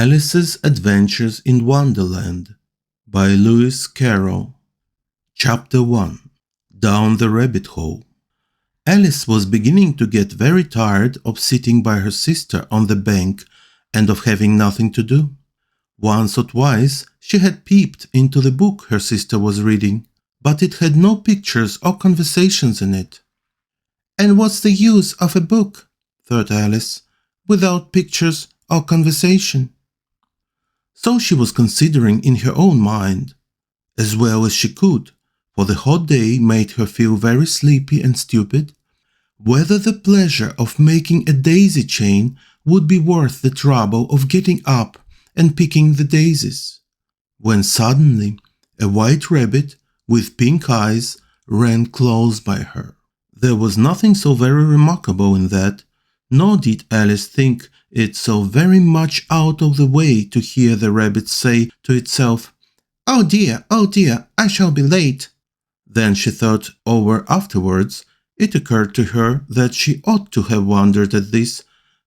Alice's Adventures in Wonderland by Lewis Carroll. Chapter 1. Down the Rabbit Hole. Alice was beginning to get very tired of sitting by her sister on the bank and of having nothing to do. Once or twice she had peeped into the book her sister was reading, but it had no pictures or conversations in it. "And what's the use of a book," thought Alice, "without pictures or conversation?" So she was considering in her own mind, as well as she could, for the hot day made her feel very sleepy and stupid, whether the pleasure of making a daisy chain would be worth the trouble of getting up and picking the daisies, when suddenly a white rabbit with pink eyes ran close by her. There was nothing so very remarkable in that, nor did Alice think it so very much out of the way to hear the rabbit say to itself, oh dear, I shall be late." Then she thought over afterwards. It occurred to her that she ought to have wondered at this,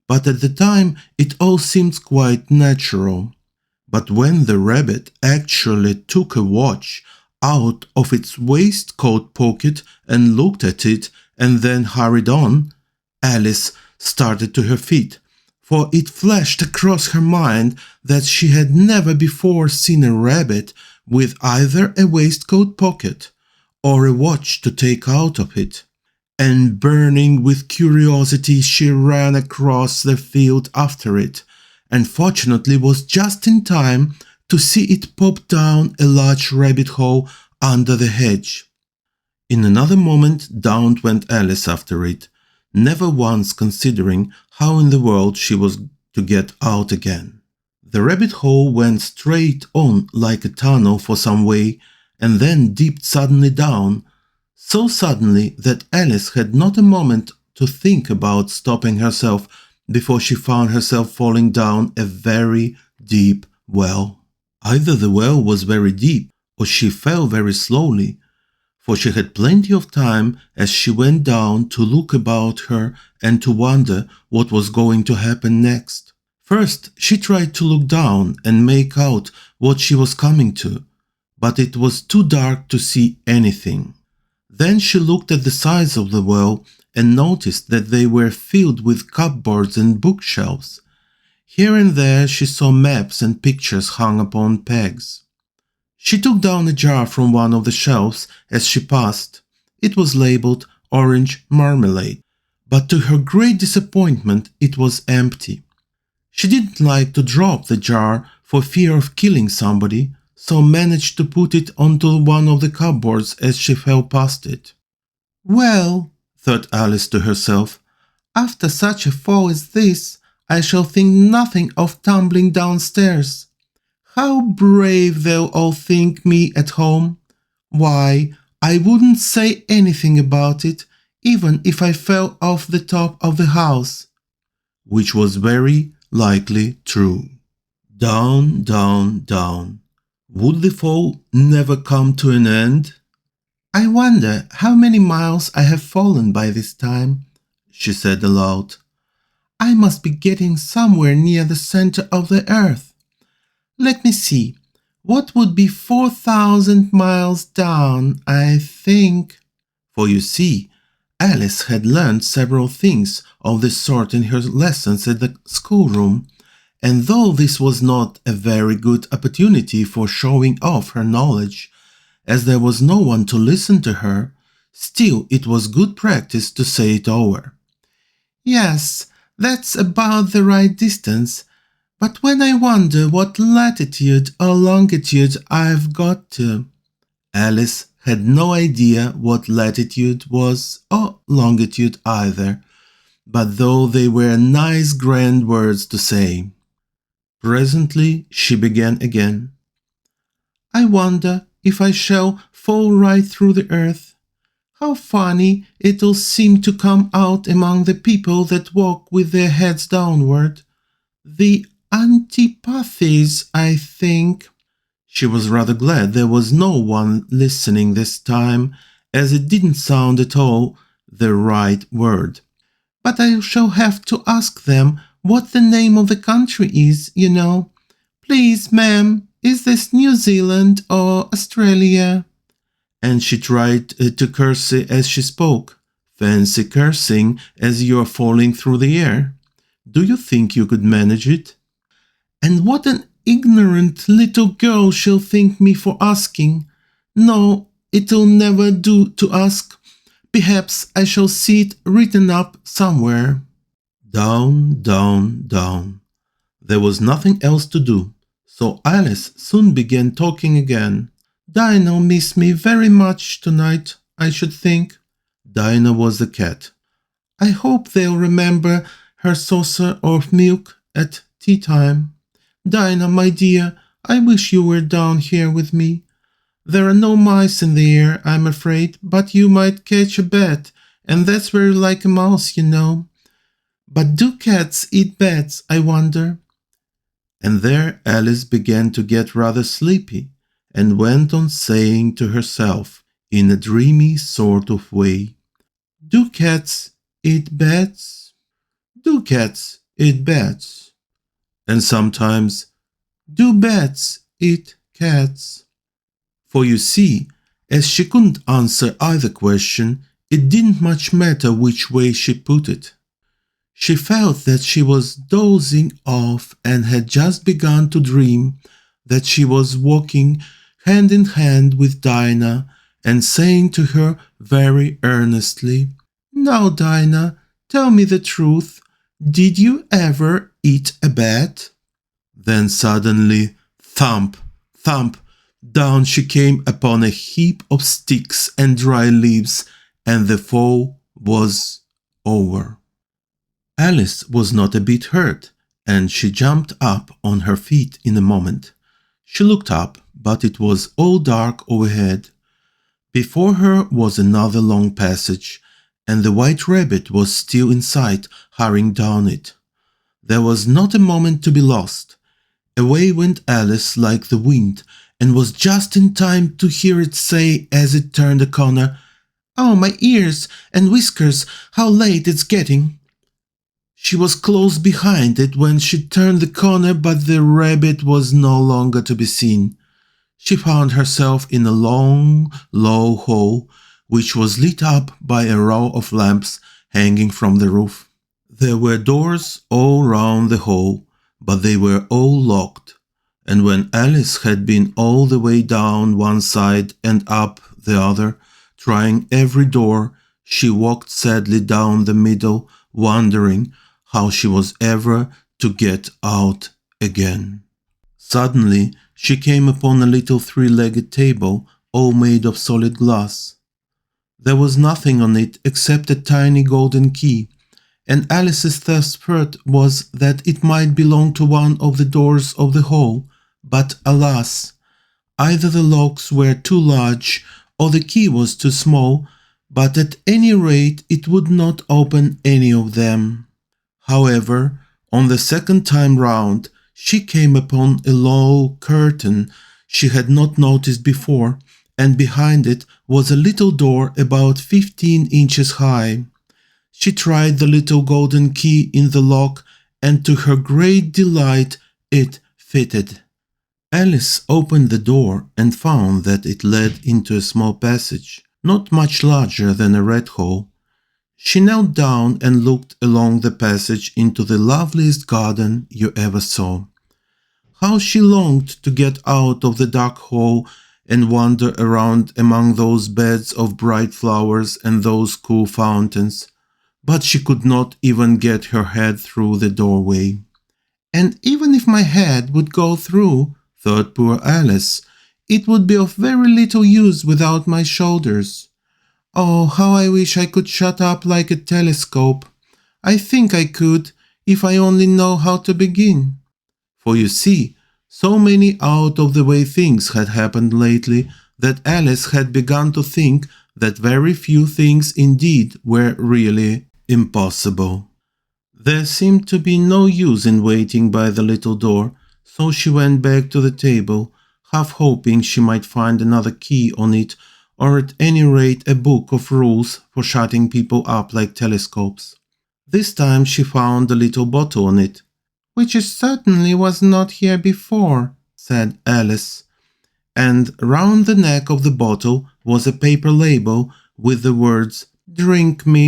but at the time it all seemed quite natural. But when the rabbit actually took a watch out of its waistcoat pocket and looked at it and then hurried on, Alice started to her feet, for it flashed across her mind that she had never before seen a rabbit with either a waistcoat pocket or a watch to take out of it. And burning with curiosity, she ran across the field after it, and fortunately was just in time to see it pop down a large rabbit hole under the hedge. In another moment down went Alice after it, never once considering how in the world she was to get out again. The rabbit hole went straight on like a tunnel for some way, and then dipped suddenly down, so suddenly that Alice had not a moment to think about stopping herself before she found herself falling down a very deep well. Either the well was very deep, or she fell very slowly, for she had plenty of time as she went down to look about her and to wonder what was going to happen next. First she tried to look down and make out what she was coming to, but it was too dark to see anything. Then she looked at the sides of the well and noticed that they were filled with cupboards and bookshelves. Here and there she saw maps and pictures hung upon pegs. She took down a jar from one of the shelves as she passed. It was labeled orange marmalade, but to her great disappointment it was empty. She didn't like to drop the jar for fear of killing somebody, so managed to put it onto one of the cupboards as she fell past it. "Well," thought Alice to herself, "after such a fall as this, I shall think nothing of tumbling downstairs. How brave they'll all think me at home. Why, I wouldn't say anything about it, even if I fell off the top of the house." Which was very likely true. Down, down, down. Would the fall never come to an end? "I wonder how many miles I have fallen by this time," she said aloud. "I must be getting somewhere near the center of the earth. Let me see, what would be 4,000 miles down, I think?" For you see, Alice had learned several things of this sort in her lessons at the schoolroom, and though this was not a very good opportunity for showing off her knowledge, as there was no one to listen to her, still it was good practice to say it over. "Yes, that's about the right distance. But when I wonder what latitude or longitude I've got to..." Alice had no idea what latitude was or longitude either, but though they were nice grand words to say. Presently she began again. "I wonder if I shall fall right through the earth. How funny it'll seem to come out among the people that walk with their heads downward. The antipathies, I think." She was rather glad there was no one listening this time, as it didn't sound at all the right word. "But I shall have to ask them what the name of the country is, you know. "Please, ma'am, is this New Zealand or Australia?" And she tried to curtsy as she spoke. Fancy cursing as you are falling through the air. Do you think you could manage it? And what an ignorant little girl she'll think me for asking. No, it'll never do to ask. Perhaps I shall see it written up somewhere. Down, down, down. There was nothing else to do, so Alice soon began talking again. Dinah'll miss me very much tonight, I should think. Dinah was the cat. I hope they'll remember her saucer of milk at tea time. Dinah, my dear, I wish you were down here with me. There are no mice in the air, I'm afraid, but you might catch a bat, and that's very like a mouse, you know. But do cats eat bats, I wonder? And there Alice began to get rather sleepy, and went on saying to herself, in a dreamy sort of way, "Do cats eat bats? Do cats eat bats? And sometimes, do bats eat cats?" For you see, as she couldn't answer either question, it didn't much matter which way she put it. She felt that she was dozing off and had just begun to dream that she was walking hand in hand with Dinah and saying to her very earnestly, "Now, Dinah, tell me the truth. Did you ever eat a bat?" Then suddenly, thump, thump, down she came upon a heap of sticks and dry leaves, and the fall was over. Alice was not a bit hurt, and she jumped up on her feet in a moment. She looked up, but it was all dark overhead. Before her was another long passage, and the white rabbit was still in sight, hurrying down it. There was not a moment to be lost. Away went Alice like the wind, and was just in time to hear it say as it turned a corner, "Oh, my ears and whiskers, how late it's getting." She was close behind it when she turned the corner, but the rabbit was no longer to be seen. She found herself in a long, low hall, which was lit up by a row of lamps hanging from the roof. There were doors all round the hall, but they were all locked, and when Alice had been all the way down one side and up the other, trying every door, she walked sadly down the middle, wondering how she was ever to get out again. Suddenly she came upon a little three-legged table, all made of solid glass. There was nothing on it except a tiny golden key, and Alice's first thought was that it might belong to one of the doors of the hall, but alas, either the locks were too large or the key was too small, but at any rate it would not open any of them. However, on the second time round, she came upon a low curtain she had not noticed before, and behind it was a little door about 15 inches high. She tried the little golden key in the lock, and to her great delight it fitted. Alice opened the door and found that it led into a small passage, not much larger than a rat hole. She knelt down and looked along the passage into the loveliest garden you ever saw. How she longed to get out of the dark hole and wander around among those beds of bright flowers and those cool fountains, but she could not even get her head through the doorway. "And even if my head would go through," thought poor Alice, "it would be of very little use without my shoulders. Oh, how I wish I could shut up like a telescope. I think I could, if I only know how to begin." For you see, so many out-of-the-way things had happened lately that Alice had begun to think that very few things indeed were really impossible. There seemed to be no use in waiting by the little door, so she went back to the table, half hoping she might find another key on it, or at any rate a book of rules for shutting people up like telescopes. This time she found a little bottle on it. "Which certainly was not here before," said Alice. And round the neck of the bottle was a paper label with the words "Drink me"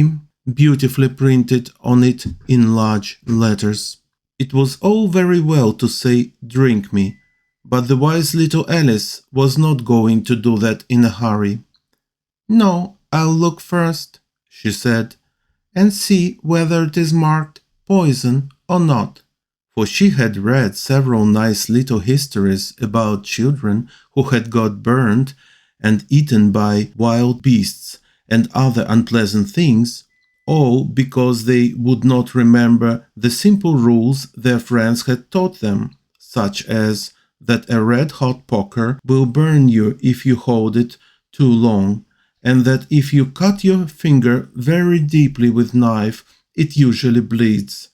beautifully printed on it in large letters. It was all very well to say "drink me," but the wise little Alice was not going to do that in a hurry. "No, I'll look first," she said, "and see whether it is marked poison or not." For she had read several nice little histories about children who had got burned and eaten by wild beasts and other unpleasant things, all because they would not remember the simple rules their friends had taught them, such as that a red-hot poker will burn you if you hold it too long, and that if you cut your finger very deeply with knife, it usually bleeds.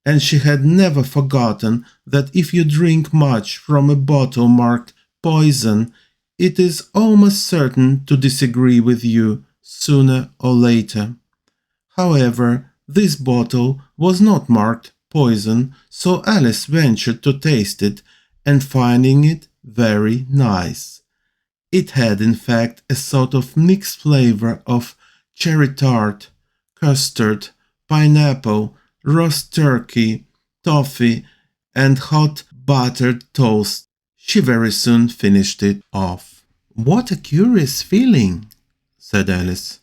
And she had never forgotten that if you drink much from a bottle marked poison, it is almost certain to disagree with you sooner or later. However, this bottle was not marked poison, so Alice ventured to taste it, and finding it very nice. It had in fact a sort of mixed flavor of cherry tart, custard, pineapple, roast turkey, toffee, and hot buttered toast. She very soon finished it off. "What a curious feeling," said Alice.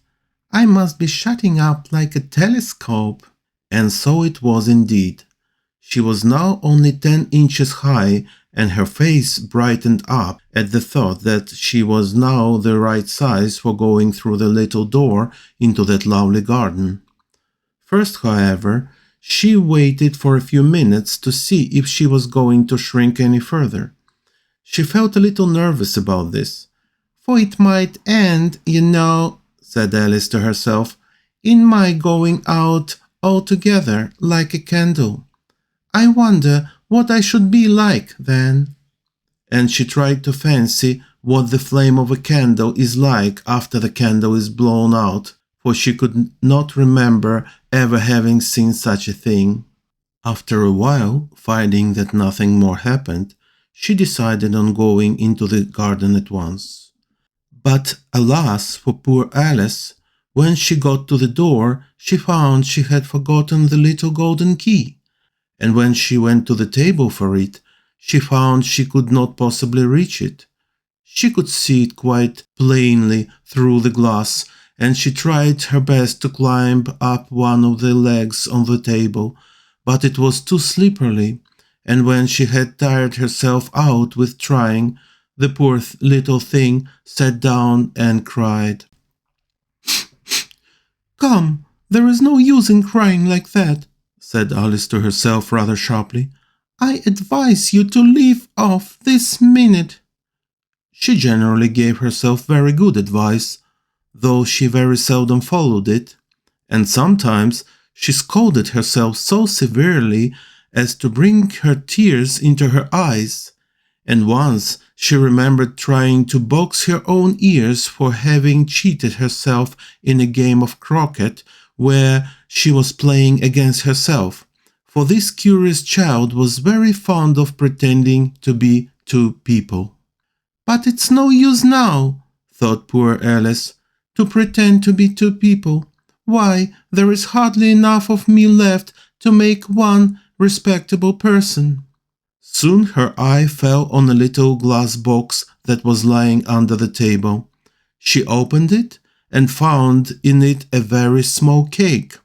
"I must be shutting up like a telescope." And so it was indeed. She was now only 10 inches high, and her face brightened up at the thought that she was now the right size for going through the little door into that lovely garden. First, however, she waited for a few minutes to see if she was going to shrink any further. She felt a little nervous about this. "For it might end, you know," said Alice to herself, "in my going out altogether like a candle. I wonder what I should be like then." And she tried to fancy what the flame of a candle is like after the candle is blown out, for she could not remember ever having seen such a thing. After a while, finding that nothing more happened, she decided on going into the garden at once. But alas for poor Alice, when she got to the door, she found she had forgotten the little golden key, and when she went to the table for it, she found she could not possibly reach it. She could see it quite plainly through the glass, and she tried her best to climb up one of the legs on the table, but it was too slippery, and when she had tired herself out with trying, the poor little thing sat down and cried. "Come, there is no use in crying like that," said Alice to herself rather sharply. "I advise you to leave off this minute." She generally gave herself very good advice, though she very seldom followed it, and sometimes she scolded herself so severely as to bring her tears into her eyes, and once she remembered trying to box her own ears for having cheated herself in a game of croquet where she was playing against herself, for this curious child was very fond of pretending to be two people. "But it's no use now," thought poor Alice, "to pretend to be two people. Why, there is hardly enough of me left to make one respectable person." Soon her eye fell on a little glass box that was lying under the table. She opened it and found in it a very small cake,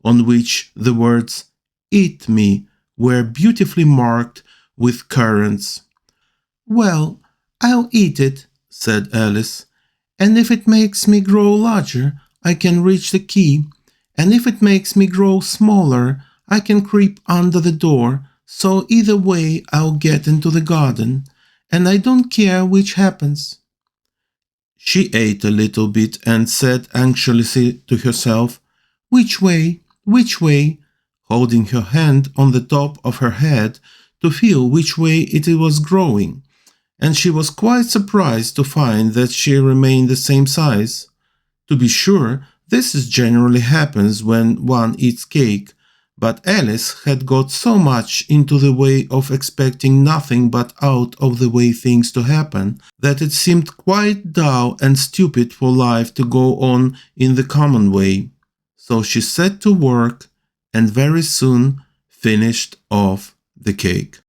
on which the words "Eat me" were beautifully marked with currants. "Well, I'll eat it," said Alice, "and if it makes me grow larger, I can reach the key, and if it makes me grow smaller, I can creep under the door, so either way I'll get into the garden, and I don't care which happens." She ate a little bit and said anxiously to herself, "Which way? Which way?" holding her hand on the top of her head to feel which way it was growing, and she was quite surprised to find that she remained the same size. To be sure, this generally happens when one eats cake, But Alice had got so much into the way of expecting nothing but out of the way things to happen that it seemed quite dull and stupid for life to go on in the common way. So she set to work and very soon finished off the cake.